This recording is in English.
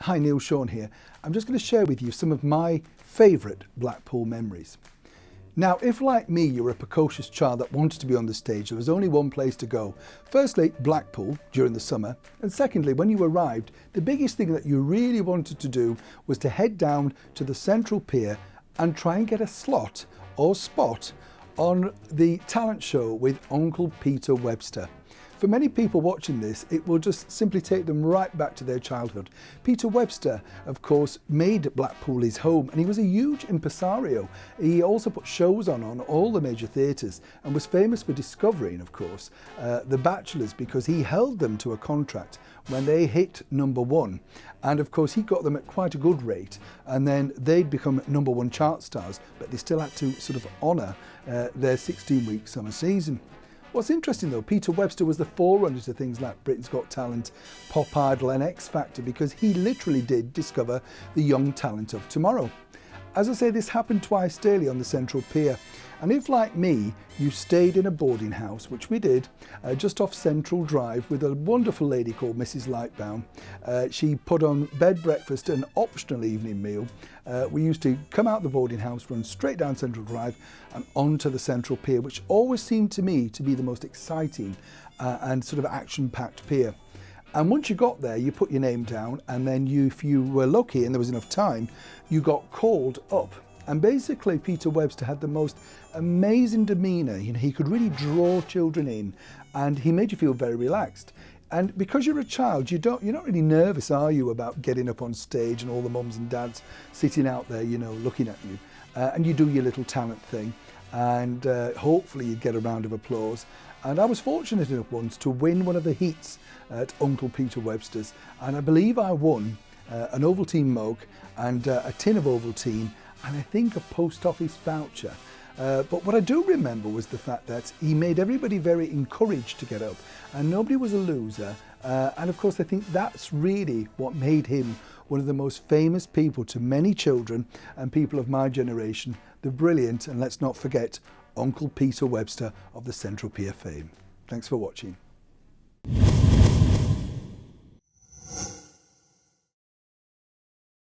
Hi, Neil Sean here. I'm just going to share with you some of my favourite Blackpool memories. Now, if like me, you were a precocious child that wanted to be on the stage, there was only one place to go. Firstly, Blackpool during the summer, and secondly, when you arrived, the biggest thing that you really wanted to do was to head down to the Central Pier and try and get a slot or spot on the talent show with Uncle Peter Webster. For many people watching this, it will just simply take them right back to their childhood. Peter Webster, of course, made Blackpool his home, and he was a huge impresario. He also put shows on all the major theatres and was famous for discovering, of course, The Bachelors, because he held them to a contract when they hit #1. And of course, he got them at quite a good rate, and then they'd become #1 chart stars, but they still had to sort of honour their 16-week summer season. What's interesting though, Peter Webster was the forerunner to things like Britain's Got Talent, Pop Idol and X Factor, because he literally did discover the young talent of tomorrow. As I say, this happened twice daily on the Central Pier. And if, like me, you stayed in a boarding house, which we did, just off Central Drive with a wonderful lady called Mrs. Lightbound. She put on bed breakfast and optional evening meal. We used to come out the boarding house, run straight down Central Drive and onto the Central Pier, which always seemed to me to be the most exciting and sort of action-packed pier. And once you got there, you put your name down, and then if you were lucky and there was enough time, you got called up. And basically, Peter Webster had the most amazing demeanour. You know, he could really draw children in, and he made you feel very relaxed. And because you're a child, you're not really nervous, are you, about getting up on stage and all the mums and dads sitting out there, you know, looking at you. And you do your little talent thing, and hopefully you'd get a round of applause. And I was fortunate enough once to win one of the heats at Uncle Peter Webster's, and I believe I won an Ovaltine mug and a tin of Ovaltine, and I think a post office voucher. But what I do remember was the fact that he made everybody very encouraged to get up, and nobody was a loser. And of course, I think that's really what made him one of the most famous people to many children and people of my generation, the brilliant, and let's not forget, Uncle Peter Webster of the Central Pier fame. Thanks for watching.